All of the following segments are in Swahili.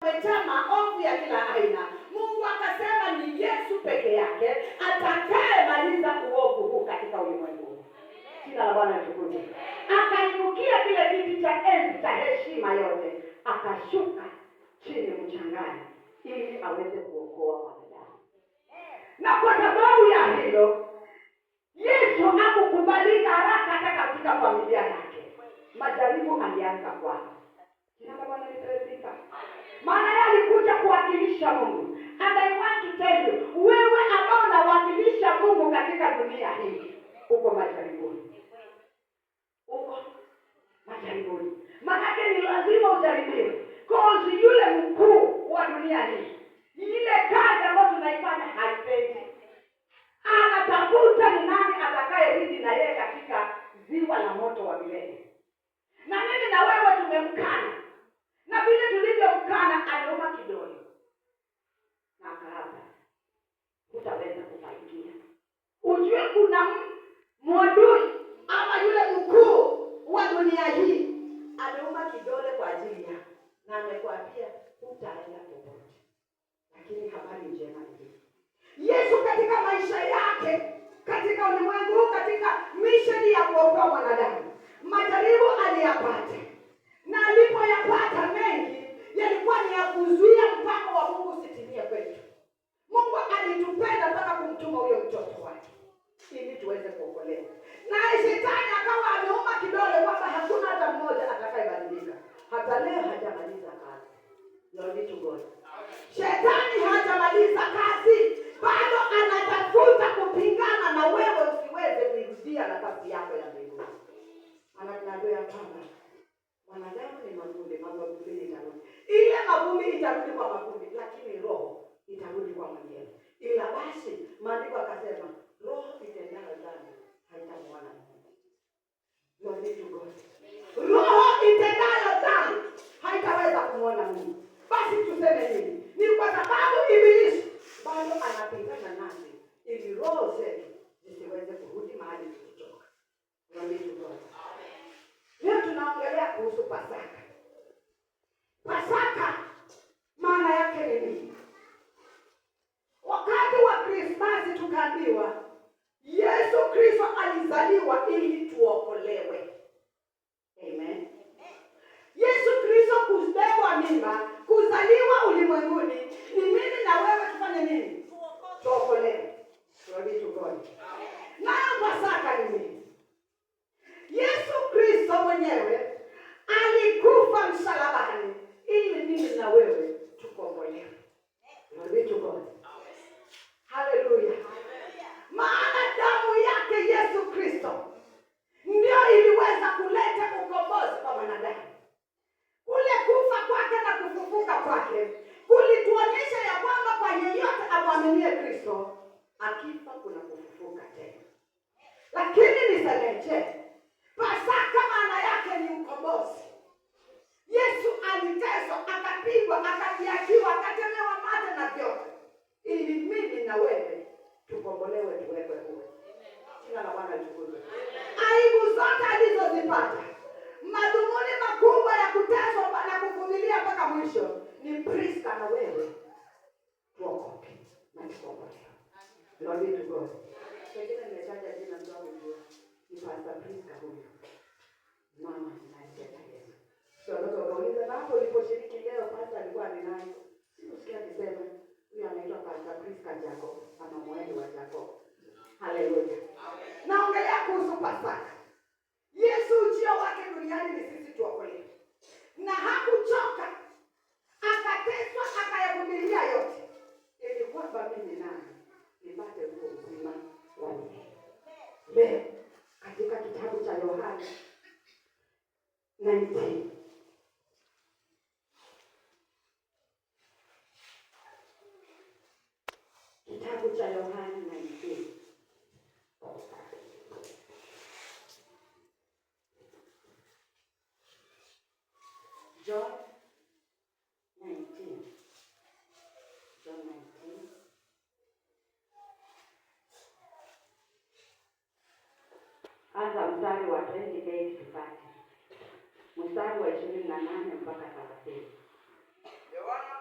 kumejaa maovu ya kila aina. Mungu akasema ni Yesu peke yake atakayemaliza uovu huu katika ulimwengu. Jina la Bwana litukuzwe. Akainukia kile kiti cha enzi cha heshima yote, akashuka chini mchangani ili aweze kuokoa wanadamu. Na kwa sababu ya hilo, Yesu hakukubalika haraka hata katika familia yake. Majaribu alianza kwao. Jina la Bwana litukuzwe. Maana yeye alikuja kuwakilisha Mungu. And I want to tell you, wewe ambao unawakilisha Mungu katika dunia hii, uko majaribuni. Uko majaribuni. Maana ni lazima ujaribiwe. Cause yule mkuu wa dunia hii, ile kazi ambayo tunaifanya haipendi. Anatafuta ni nani atakayerudi na yeye katika ziwa la moto wa milele. Na mimi na wewe tumemkana. Na vile tulivyomkana aliuma kidole. Na akaapa, hutaweza kufanikia. Ujue kuna mwadui ama yule mkuu wa dunia hii aliuma kidole kwa ajili yako. Na amekwambia hutaenda popote. Lakini habari njema ni Yesu katika maisha yake, katika ulimwengu, katika misheni ya kuokoa mwanadamu, majaribu aliyapata. Na alipoyapata mengi, yalikuwa ni ya kuzuia mpango wa Mungu usitimie kwetu. Mungu alitupenda mpaka kumtuma huyo mtoto wake ili tuweze kuokolewa. Na shetani akawa ameuma kidole kwamba hakuna hata mmoja atakayebadilika. Hata leo hajamaliza kazi. Glory to God. Shetani hajamaliza kazi. Bado anatafuta kupingana na wewe usiweze kuirudia nafasi yako ya mbinguni. Anatuambia kwamba mwanadamu ni mavumbi, mavumbi itarudi. Ile mavumbi itarudi kwa mavumbi, lakini roho itarudi kwa mwenyewe. Ila basi maandiko akasema roho itendayo dhambi haitamwona Mungu. Glory to God. Roho itendayo dhambi haitaweza kumwona Mungu. Basi tuseme nini? Ni kwa sababu Ibilisi bado anapingana nasi ili roho zetu zisiweze kurudi mahali tulichotoka. Glory to God. Leo tunaongelea kuhusu Pasaka. Pasaka maana yake ni nini? Wakati wa Krismasi tukaambiwa Yesu Kristo alizaliwa ili tuokolewe. Amen. Yesu Kristo kubebwa mimba, kuzaliwa ulimwenguni, ni mimi na wewe tufanye nini? Tuokolewe. Glory to God. Nayo Pasaka ni nini? Yesu Kristo mwenyewe alikufa msalabani ili mimi na wewe tukombolewe. Glory to God. Hallelujah. Maana damu yake Yesu Kristo ndio iliweza kuleta ukombozi kwa wanadamu. Kule kufa kwake na kufufuka kwake kulituonyesha ya kwamba kwa yeyote amwaminie Kristo, akifa kuna kufufuka tena. Lakini niseleje, Pasaka maana yake ni ukombozi. Yesu aliteswa, akapigwa, akajiakiwa, akatemewa mate na vyote, ili mimi na wewe tukombolewe, tuwekwe huru. Jina la Bwana litukuzwe. Aibu zote alizozipata, madhumuni makubwa ya kuteswa na kuvumilia mpaka mwisho, ni Priska na wewe tuokoke na tukombolewe. Glory to God. Pengine nimetaja jina zangu, ni Pastor Priska huyu. Mama anacheka Yesu. Sio ndio kauliza hapo uliposhiriki leo Pastor alikuwa ni nani? Sikusikia akisema huyu anaitwa Pastor Priska Jacob, ama mwende wa Jacob. Haleluya. Naongelea kuhusu Pasaka. Yesu ujio wake duniani ni sisi tuokolewe. Na hakuchoka. Akateswa, akayavumilia yote. Ili kwamba mimi nani nipate huo uzima wa milele. Leo katika kitabu cha Yohana 19. Kitabu cha Yohana 19. John 19. John 19. Anza mstari wa 28 tupate. Mstari wa 28 mpaka 30. Yohana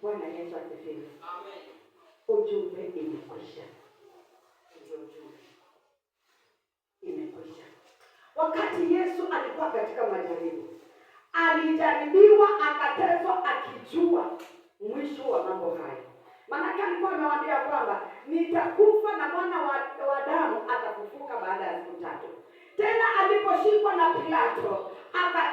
Bwana Yesu asifiwe. Amen. Ujumbe imekwisha. Ndio ujumbe imekwisha. Wakati Yesu alikuwa katika majaribu, alijaribiwa, akateswa, akijua mwisho wa mambo haya. Maana alikuwa amewaambia kwamba nitakufa na mwana wa Adamu atafufuka baada ya siku 3. Tena aliposhikwa na Pilato,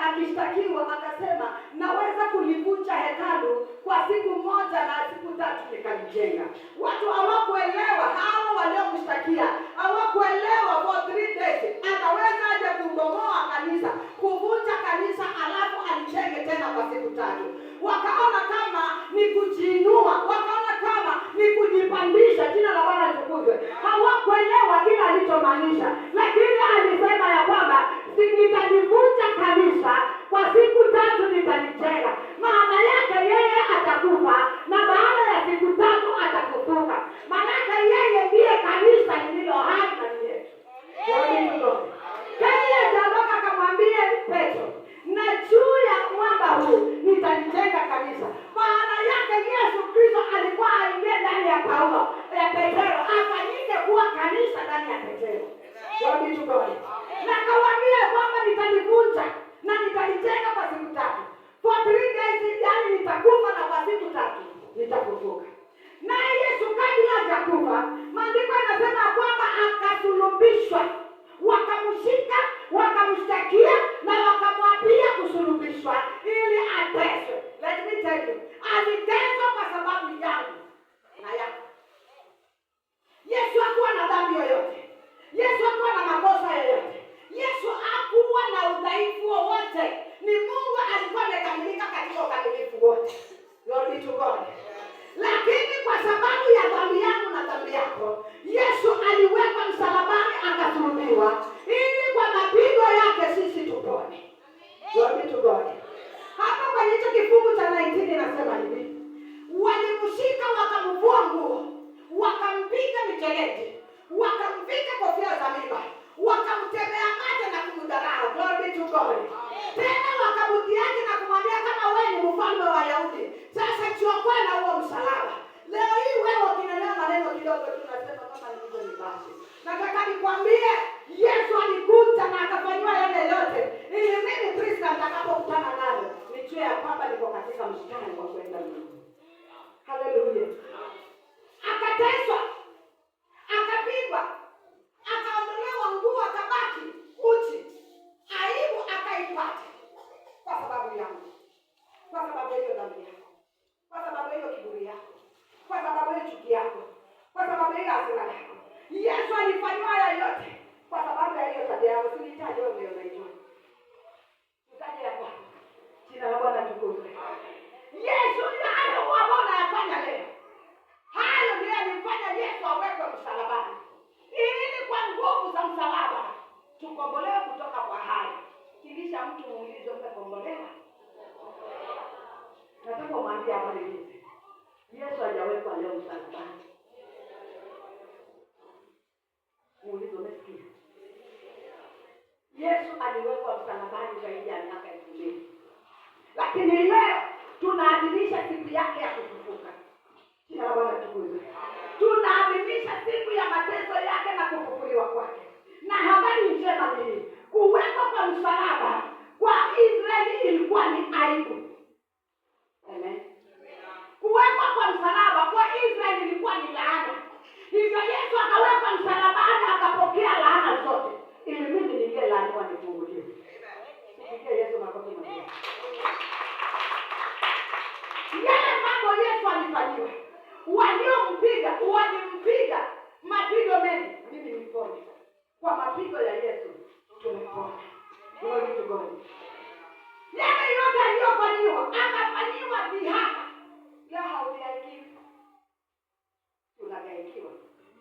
akishtakiwa, akasema naweza kulivunja hekalu kwa siku 1 na siku 3 nikalijenga. Watu hawakuelewa, hao waliomshtakia hawakuelewa for 3 days ataweza aje kubomoa kanisa, kuvunja kanisa, alafu alijenge tena kwa siku 3. Wakaona kama ni kujiinua, wakaona kama ni kujipandisha. Jina la Bwana litukuzwe. Hawakuelewa kile alichomaanisha, lakini alisema ya kwamba nitalivunja kanisa kwa siku 3 nitalijenga. Maana yake yeye atakufa na baada ya siku 3 atafufuka. Maana yake yeye ndiye kanisa lililo hai ndani yetu. Kile Jacob akamwambia Petro, na juu ya mwamba huu nitalijenga kanisa. Maana yake Yesu Kristo alikuwa aingie ndani ya Paulo, ya Petro, afanyike kuwa kanisa ndani ya Petro. Na akawaambia kwamba nitalivunja na nitalijenga kwa siku 3. For 3 days, yani nitakufa na kwa siku 3 nitafufuka. Naye Yesu kabla hajakufa, maandiko yanasema kwamba akasulubishwa. Wakamshika, wakamshtakia na wakamwapia kusulubishwa ili ateswe. Let me tell you, aliteswa kwa sababu yangu na yako. Yesu hakuwa na dhambi yoyote. Yesu hakuwa na makosa yoyote. Yesu hakuwa na udhaifu wowote. Ni Mungu alikuwa amekamilika katika ukamilifu wote. Glory be to God. Lakini kwa sababu ya dhambi yangu na dhambi yako, Yesu aliwekwa msalabani, akasulubiwa ili kwa mapigo yake sisi tupone. Glory be to God. Hapa kwenye hicho kifungu cha 19 inasema hivi: walimshika, wakamvua nguo, wakampiga mijeledi, wakamvika kofia za miba, wakamtemea mate na kumdharau. Glory be to God. Tena wakamdhihaki na kumwambia, kama wewe ni mfalme wa Wayahudi, sasa chukua na huo msalaba. Leo hii wewe ukinenea maneno kidogo tunasema kama ni hizo ni basi. Nataka nikwambie Yesu alikuja na akafanywa yale yote ili mimi Kristo nitakapokutana nalo nijue ya kwamba niko katika mstari wa kwenda mbinguni. Haleluya. Akateswa, akapigwa, akaondolewa nguo, akabaki uchi. Aibu akaipata kwa sababu yangu, kwa sababu hiyo dhambi yako, kwa sababu hiyo kiburi yako, kwa sababu hiyo chuki yako, kwa sababu hiyo hasira yako. Yesu alifanywa haya yote kwa sababu ya hiyo tabia yako. Sinitaje wewe leo naijua. Nitaje hapa. Jina la Bwana tukuzwe. Yesu hayo ambao anayafanya leo, hayo ndiyo alimfanya Yesu awekwe msalabani, ili kwa nguvu za msalaba tukombolewe kutoka kwa hayo. Kilisha mtu muulize, umekombolewa? Nataka umwambie hapa hivi, Yesu hajawekwa leo msalabani. Muulize, umesikia? Yesu aliwekwa msalabani zaidi ya miaka 2000. Lakini leo tunaadhimisha siku yake ya kufufuka. Jina la Bwana tukuzwe. Tunaadhimisha siku ya mateso yake na kufufuliwa kwake. Na habari njema ni kuwekwa kwa msalaba kwa Israeli ilikuwa ni aibu. Amen. Kuwekwa kwa msalaba kwa Israeli ilikuwa ni laana. Hivyo Yesu akawekwa msalabani, akapokea laana zote ili mimi niliye laaniwa nifunguliwe. Sikia Yesu makofi mazuri. Yale mambo Yesu alifanyiwa, walimpiga mapigo mengi, mimi nilipona. Kwa mapigo ya Yesu tumepona. Glory to God. Yale yote aliyofanyiwa, akafanyiwa dhihaka. Ya haudhihaki. Unagaikiwa.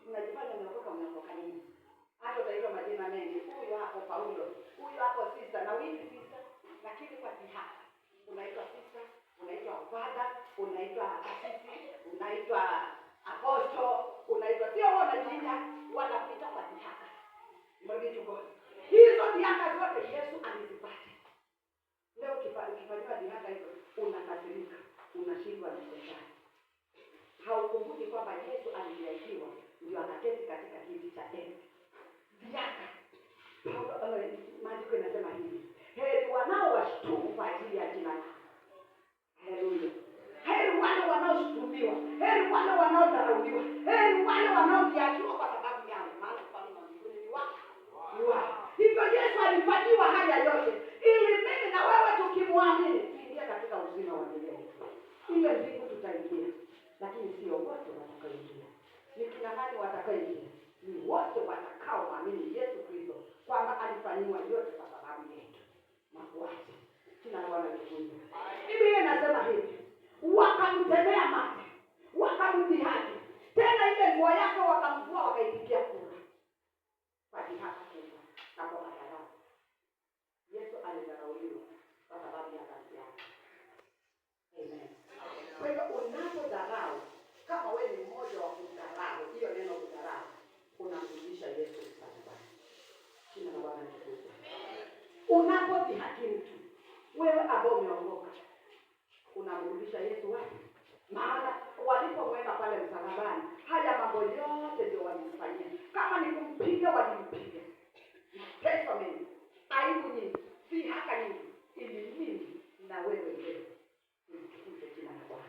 Unajifanya unaokoka nini? Hata utaitwa majina mengi. Huyo hapo Paulo, huyo hapo sister, na wewe sister, lakini kwa dhihaka. Unaitwa sister, unaitwa father, unaitwa kasisi, unaitwa apostle, unaitwa sio wewe unajiita, wanakuita kwa dhihaka. Glory to God. Hizo dhihaka zote Yesu alizipata. Leo ukifanywa dhihaka hizo, unakasirika, unashindwa na shetani. haukumbuki kwamba Yesu aliahidiwa ndio akaketi katika kiti cha enzi. Miaka maandiko inasema hivi, heri wanaowashtumu kwa ajili ya jina lake. Haleluya. Heri wale wanaoshutumiwa, heri wale wanaodharauliwa, heri wale wanaodhihakiwa kwa sababu yao, maana kwa mbinguni ni wao. Hivyo Yesu alifanyiwa haya yote ili mimi na wewe tukimwamini tuingie katika uzima wa milele. Ile mbingu tutaingia, lakini sio wote watakaoingia. Ni kina nani watakaoingia? Ni wote watakaoamini Yesu Kristo kwamba alifanyiwa yote kwa sababu yetu. Makuache. Kina Bwana tukufu. Biblia inasema hivi, wakamtemea mate, wakamdhihaki. Tena ile nguo yake wakamvua wakaipigia kura. Kwa dhihaka kubwa na kwa madharau. Yesu alidharauliwa kwa sababu ya kazi yake. Amen. Kwa hiyo unapodharau, kama wewe ni mmoja wa kudharau, hiyo neno kudharau, unamrudisha Yesu msalabani. Jina la Bwana litukuzwe. Unapodhihaki mtu, wewe ambao umeokoka, unamrudisha Yesu wapi? Maana walipomweka pale msalabani, haya mambo yote ndio walimfanyia. Kama ni kumpiga, walimpiga. Mateso mengi, aibu nyingi, dhihaka nyingi, ili mimi na wewe leo tukuze jina la Bwana.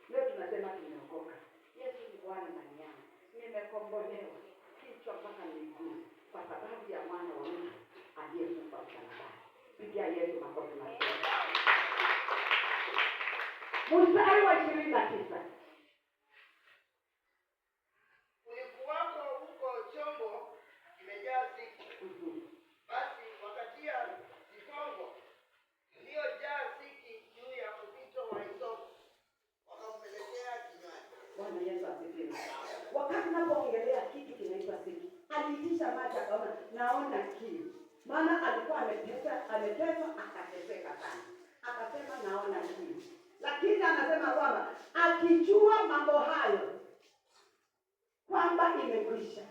Leo tunasema tumeokoka. Yesu ni Bwana ndani yangu. Nimekombolewa kichwa mpaka miguu kwa sababu ya mwana wa Mungu aliyekufa msalabani. Pigia Yesu makofi mazuri. Mstari wa 29. Ulikuwako huko chombo kimejaa siki. Basi wakatia vifungo iliyojaa siki juu ya uzito wa hisopo, wakampelekea kinywani. Bwana Yesu asifiwe. Wakati napoongelea kitu kinaitwa siki, aliitisha maji akaona naona kiu. Maana alikuwa ameteswa akateseka sana. Akasema naona kiu. Lakini anasema kwamba akijua mambo hayo kwamba imekwisha.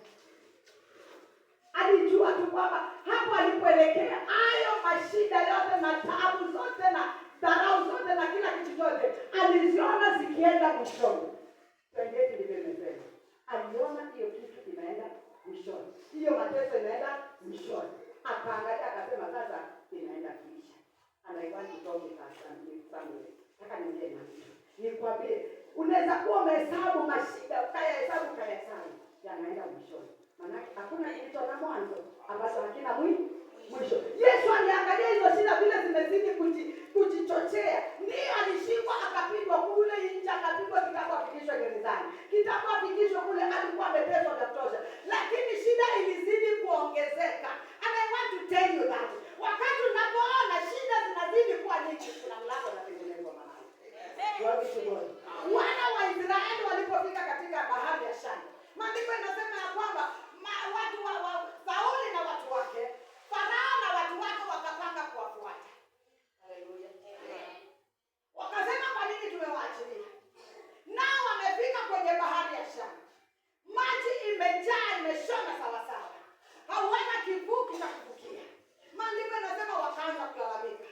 Alijua tu kwamba hapo alipoelekea hayo mashida yote na taabu zote na dharau zote na kila kitu chote aliziona zikienda mwishoni. Twendeni ndivyo nimesema. Aliona hiyo kitu inaenda mwishoni. Hiyo mateso inaenda mwishoni. Akaangalia akasema sasa inaenda kuisha. Anaiwani kutoka somewhere. Nataka niongee na mtu. Nikwambie, unaweza kuwa umehesabu mashida, ukayahesabu. Yanaenda mwishoni. Maana hakuna kitu na mwanzo ambacho hakina mwisho. Yesu aliangalia hizo shida vile zimezidi kujichochea. Ndio alishikwa akapigwa kule nje, akapigwa kitabu afikishwe gerezani. Kitabu afikishwe kule alikuwa ameteswa vya kutosha. Lakini shida ilizidi kuongezeka. And I want to tell you that wakati unapoona shida zinazidi kuwa nyingi, kuna mlango unatengenezwa mahali. Wana wa Israeli walipofika katika bahari ya Shamu, maandiko inasema ya kwamba watu wa Sauli na watu wake, Farao na watu wake wakapanga kuwafuata. Haleluya. Wakasema kwa nini tumewaachilia? Nao wamefika kwenye bahari ya Shamu. Maji imejaa, imeshona sawa sawa. Hawana kivuko cha kuvukia. Maandiko inasema wakaanza kulalamika.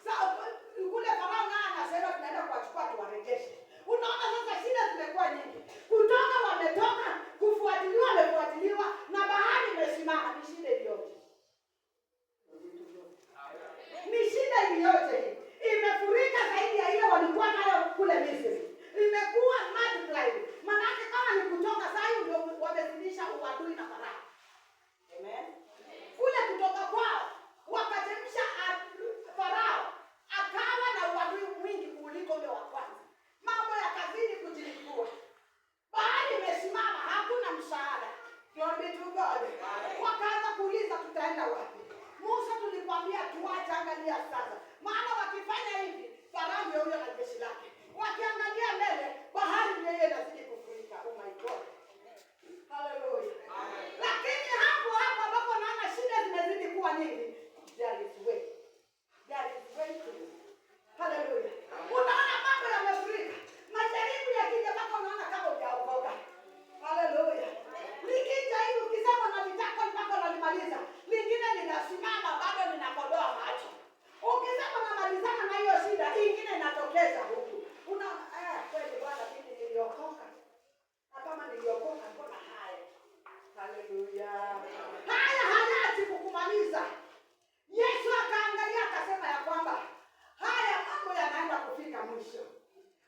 Sasa kule Farao naye anasema tunaenda kuwachukua tuwarejeshe. Unaona sasa shida zimekuwa nyingi. Kutoka wametoka, kufuatiliwa wamefuatiliwa, na bahari imesimama. Ni shida iliyoje? Ni shida iliyoje hii? Imefurika zaidi ya ile walikuwa nayo kule Misri. Imekuwa multiplied. Maana kama ni kutoka sasa ndio wamezidisha uadui na Farao. Amen. Kule kutoka kwao wakatemsha Farao akawa na uadui mwingi kuliko ule wa kwanza. Mambo yakazidi kujilipua. Bahari imesimama, hakuna msaada. Glory to God. Wakaanza kuuliza tutaenda wapi? Musa tulikwambia tuache, angalia sasa. Maana wakifanya hivi, Farao ndio huyo na jeshi lake. Wakiangalia mbele, bahari ndio inazidi kufurika. Oh my God. Hallelujah. Lakini hapo ambapo naona shida zimezidi kuwa nyingi, there is way. There is way to do. Hallelujah. Unaona mambo yamefurika. Majaribu yakija mpaka unaona kama hujaokoka. Hallelujah. Likija hivi ukisema unalitaka mpaka unalimaliza, lingine linasimama bado linakodoa macho. Ukisema unamalizana na hiyo shida, ingine inatokeza huku. Unaona kweli Bwana mimi niliokoka. mwisho.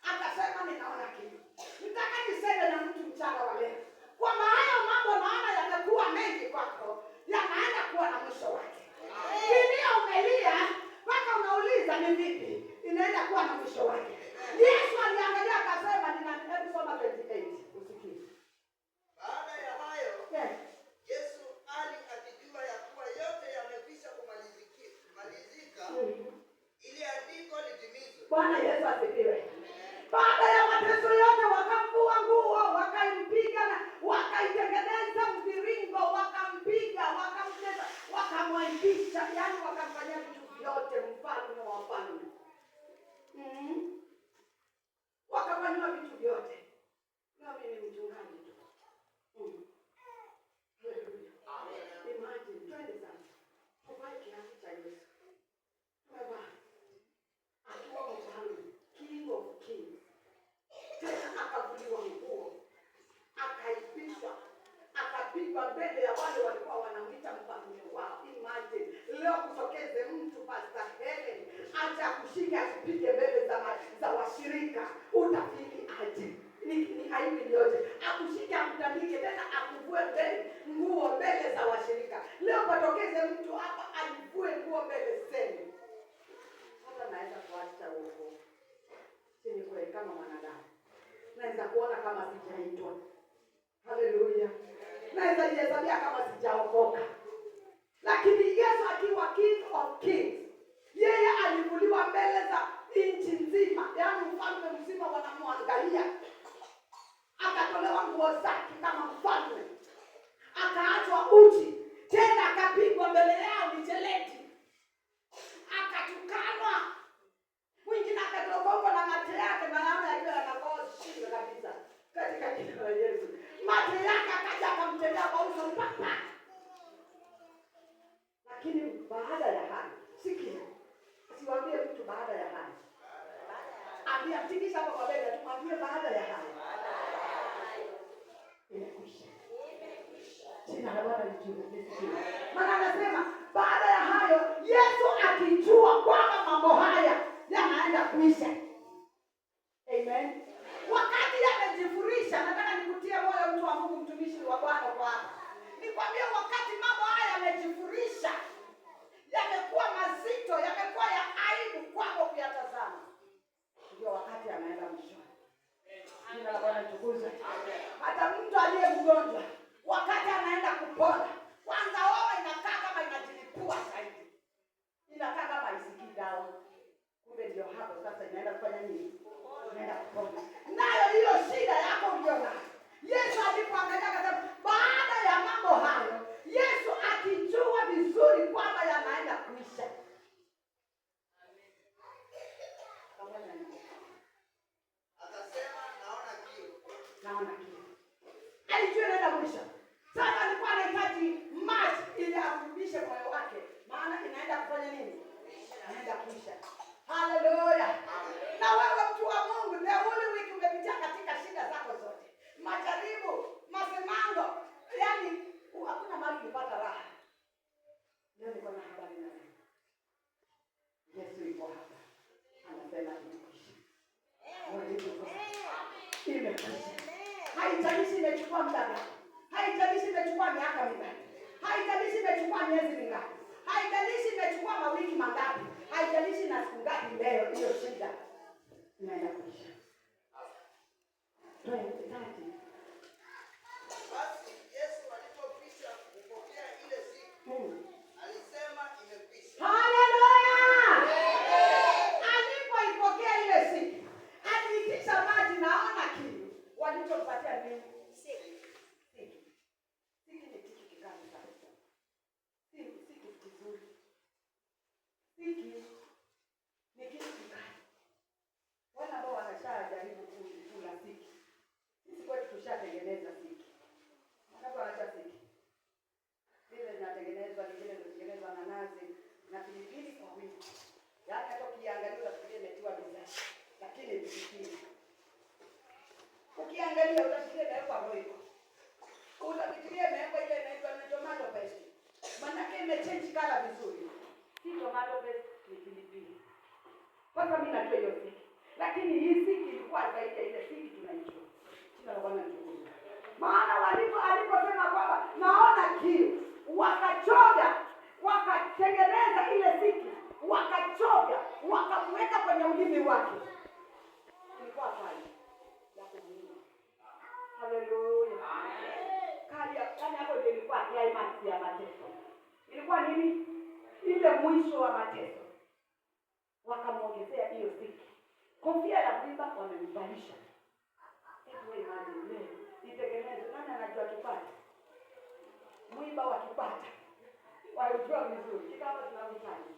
Akasema ninaona kitu. Nitaka niseme na mtu mchana wa leo kwamba hayo mambo naona yamekuwa mengi kwako, yanaenda kuwa na mwisho wake. Kilio umelia mpaka unauliza ni vipi, inaenda kuwa na mwisho wake. Yesu aliangalia akasema, hebu soma 28 usikie. Baada ya hayo, Yesu akijua ya kuwa yote yamekwisha kumalizika, ili andiko litimizwe. Bwana Yesu asifiwe. Baada ya mateso yote, wakamvua nguo, wakampiga na wakaitengeneza mviringo, wakampiga, wakamtesa, wakamwaibisha, yaani wakamfanyia vitu vyote, mfalme wa wafalme. Wakafanywa vitu vyote. Na mimi mchungaji tu. Imagine, twende sasa. Tuvae kiatu cha Yesu. Tumevaa. Akiwa mfalme, King of Kings. Tena akavuliwa nguo, akaibishwa, akapigwa mbele ya wale walikuwa wanamwita mfalme wao. Imagine, leo kutokeze mtu Pastor Helen acha kushika asipige mbele za washirika, utafili aje? Ni aibu yote. Akushika amtandike tena akuvue nguo mbele za washirika. Leo patokeze mtu hapa alivue nguo mbele zenu. Hata naweza kuacha huko. Sini kweli kama mwanadamu. Naweza kuona kama sijaitwa. Haleluya. Naweza jihesabia kama sijaokoka. Lakini Yesu akiwa King of Kings, yeye alivuliwa mbele za nchi nzima, yaani mfalme mzima wanamwangalia. Akatolewa nguo zake kama mfalme, akaachwa uchi, tena akapigwa mbele yao mijeledi, akatukanwa, mwingine akatogongwa na mate yake, maana yakiwa yanakoa shingo kabisa, katika jina la Yesu. Mate yake akaja akamtendea kwa uso mpaka. Lakini baada ya hayo, sikia, siwaambie mtu baada ya hayo. Ambia mtikisha hapo kwa bega, tumwambie baada ya hayo. Imekwisha. Jina la Bwana litukuzwe. Maana anasema baada ya hayo, Yesu akijua kwamba mambo haya yanaenda kuisha. Amen. Wakati amejifurisha, nataka nikutie moyo mtu wa Mungu, mtumishi wa Bwana kwa hapa. Nikwambie wakati mambo haya yamejifurisha, yamekuwa mazito, yamekuwa ya aibu kwako kuyatazama, ndio wakati anaenda mwisho. Jina la Bwana litukuzwe. Hata mtu aliye mgonjwa, wakati anaenda kupona, kwanza wao inakaa kama inajilipua zaidi. Inakaa kama isikii dawa. Kumbe ndio hapo sasa inaenda kufanya nini? Inaenda kupona. Nayo hiyo shida yako uliona. Yesu alipoangalia akasema baada ya mambo hayo, Yesu akijua vizuri kwamba yanaenda kuisha. Akasema naona kiu. Alijua inaenda kuisha. Sasa alikuwa anahitaji maji ili arudishe moyo wake. Maana inaenda kufanya nini? Inaenda kuisha. Haleluya. Na wewe mtu wa Mungu, leo wiki umepitia katika shida zako zote. Majaribu, masemango, yaani hakuna mahali kupata raha. Leo niko na habari na wewe. Yesu yuko hapa. Anasema imekwisha. Imekwisha. Haijalishi imechukua muda gani. Haijalishi imechukua miaka mingapi. Haijalishi imechukua miezi mingapi. Haijalishi imechukua mawiki mangapi. Haijalishi na siku ngapi, leo hiyo shida inaenda kuisha. Basi Yesu alipokwisha kupokea ile siku, alisema imekwisha. Haleluya! Alipoipokea ile siku, aliitisha maji, naona kiu. Walichompatia nini? Siki. Siki ni kitu kigani sana. Siki kizuri. Siki ni kitu kigani. Wale ambao wanashajaribu kula siki. Sisi kwetu tushatengeneza siki. Wangapi wanajua siki? Zile zinatengenezwa, nyingine zinatengenezwa na nazi na pilipili kwa wingi. Yaani hata ukiangalia utafikiria imetiwa bidhaa, lakini pilipili. Ukiangalia utafikiria imewekwa roiko. Utafikiria imewekwa ile inaitwa tomato paste. Maana imechange color vizuri. Si tomato paste, ni pilipili. Kwanza mimi najua hiyo siki. Lakini lakini hii siki ilikuwa zaidi ya ile siki tunaijua. Jina la Bwana litukuzwe. Maana aliposema kwamba naona kiu, wakachoga, wakatengeneza ile siki, wakachoga, wakamweka kwenye ulimi wake. Ilikuwa kali ya kumwinua. Haleluya. Kali hapo ndio ilikuwa climax ya mateso. Ilikuwa nini? Ile mwisho wa mateso. Wakamwongezea hiyo siki. Kofia ya mwiba wamemvalisha. Hebu imagine, itengeneze. Nani anajua kipata? Mwiba wa kipata. Walijua vizuri. Kikawa tunamfanya.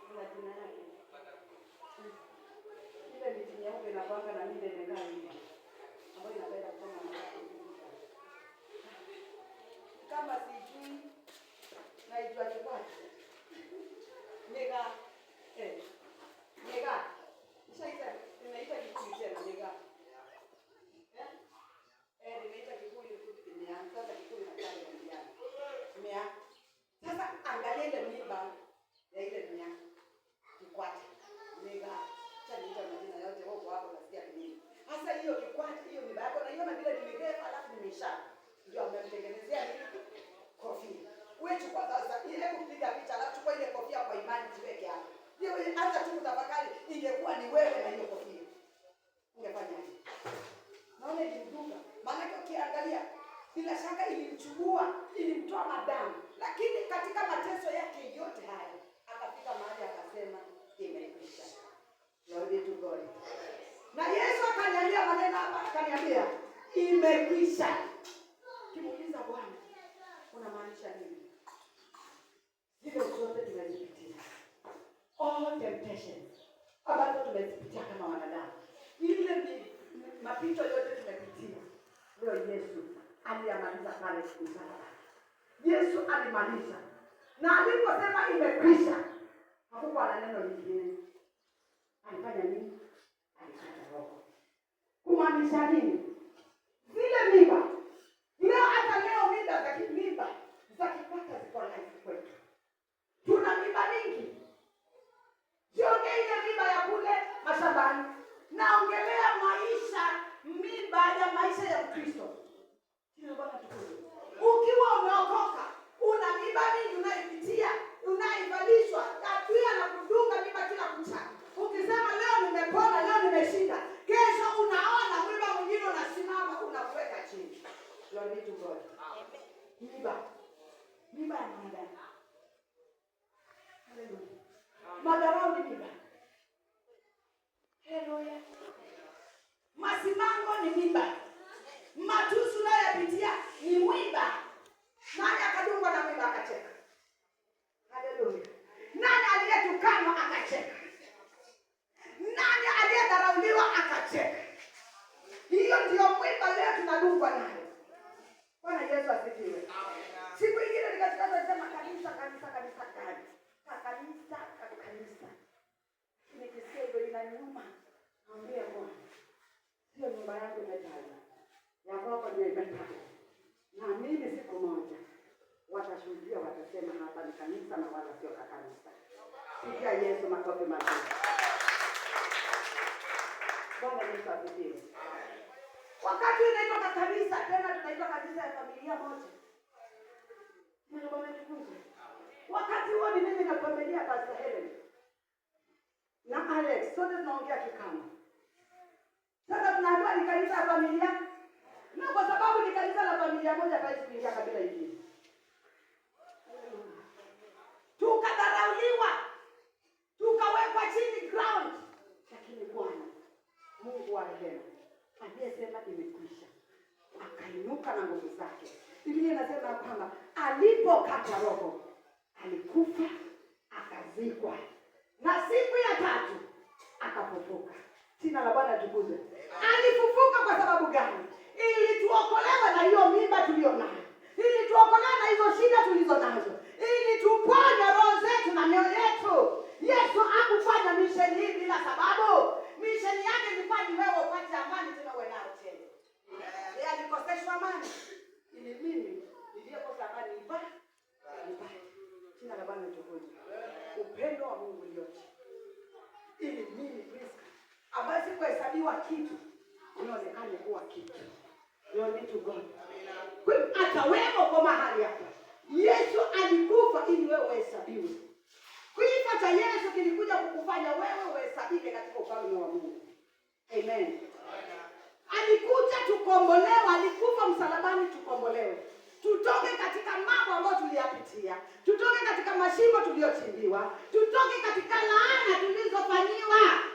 Kuna jina yake. Ile miti nyeupe na panga na mimi nimekaa hivi. Ambayo inapenda kusoma na kama sijui naijua kipata. Nega nimeita kikuyu tena nega. Nimeita kikuyu sasa kikuyu na kale ndiani. Mia. Sasa angalia ile mimba ya ile mia. Kikwata. Nega. Acha niita majina yote huko hapo nasikia nini. Sasa hiyo kikwata hiyo mimba yako naiona vile nimegepa alafu nimesha. Ndio amemtengenezea nini? Kofia. Wewe chukua sasa ile kupiga picha alafu chukua ile kofia kwa imani jiweke hapo. Wewe hata tu tafakari ingekuwa ni wewe na hiyo kofia. Ungefanya nini? Naona ilimdunga. Maana ukiangalia bila shaka ilimchubua, ilimtoa madamu. Lakini katika mateso yake yote haya akafika mahali akasema imekwisha. Glory to God. Na Yesu akaniambia maneno hapa, akaniambia imekwisha. Kimuuliza Bwana, unamaanisha nini? Zile zote tumezipitia. All temptations ambazo tumezipitia kama wanadamu. Ile mapito yote tumepitia. Ndio Yesu aliyamaliza pale msalaba. Yesu alimaliza. Na aliposema imekwisha, hakukuwa na neno lingine. Alifanya nini? Alikata roho. Kumaanisha nini? Zile mimba. Leo hata leo mimba za kipata ziko live kwetu. Tuna mimba mingi. Siongea ile mimba ya kule mashambani. Naongelea mimba ya maisha ya Kristo. Ukiwa umeokoka, una mimba mingi unaipitia, unaivalishwa, adui na kudunga mimba kila kucha. Ukisema leo nimepona, leo nimeshinda, kesho unaona mimba mwingine unasimama unakuweka chini. Glory to God. Mimba ya mwanadamu. Haleluya. Madharau ni mimba. Haleluya. Masimango ni mimba. Matusi unayopitia ni mimba. Nani akadungwa na mimba akacheka? Haleluya. Nani aliyetukanwa akacheka? Nani aliyedharauliwa akacheka? Hiyo ndio mimba leo tunadungwa nayo. Bwana Yesu asifiwe. Siku nyingine nikasikia sema kanisa. Nikisikia hivyo inaniuma. Naambia Bwana, sio nyumba yangu imetaja. Ya kwako ndio imetaja. Na mimi siku moja watashuhudia, watasema hapa ni kanisa na wala sio kanisa. Pigia Yesu makofi mazuri. Bwana Yesu asifiwe. Wakati unaitoka kanisa tena tunaitoka kanisa ya familia moja. Mungu ametukuza. Wakati huo ni mimi na familia Pastor Helen na Alex, sote tunaongea kikama. Sasa tunaambiwa ni kanisa la familia. Na kwa sababu ni kanisa la familia moja basi kuingia kabila hili. Tukadharauliwa. Tukawekwa chini ground. Lakini Bwana Mungu wa rehema aliyesema imekwisha, akainuka na nguvu zake. Biblia inasema kwamba alipokata roho alikufa, akazikwa, na siku ya tatu akafufuka. Jina la Bwana litukuzwe. Alifufuka kwa sababu gani? Ili tuokolewe na hiyo mimba tuliyo nayo. Ili tuokolewe na hizo shida tulizo nazo. Ili tuponye roho zetu na mioyo yetu. Yesu hakufanya misheni hii bila sababu. Misheni yake ilikuwa ni wewe upate amani tena uwe nayo tena. Yeye alikoseshwa amani. Ili mimi niliyekosa amani nipate. Jina la Bwana litukuzwe. Upendo wa Mungu ulioje. Ili mimi Priska kuhesabiwa kitu, unaonekana kuwa kitu. Glory to God. Kwa hata wewe uko mahali hapa, Yesu alikufa ili wewe uhesabiwe. Kifo cha Yesu kilikuja kukufanya wewe uhesabike katika ufalme wa Mungu. Amen. Alikuja tukombolewe, alikufa msalabani tukombolewe. Tutoke katika mambo ambayo tuliyapitia, tutoke katika mashimo tuliyochimbiwa, tutoke katika laana tulizofanyiwa.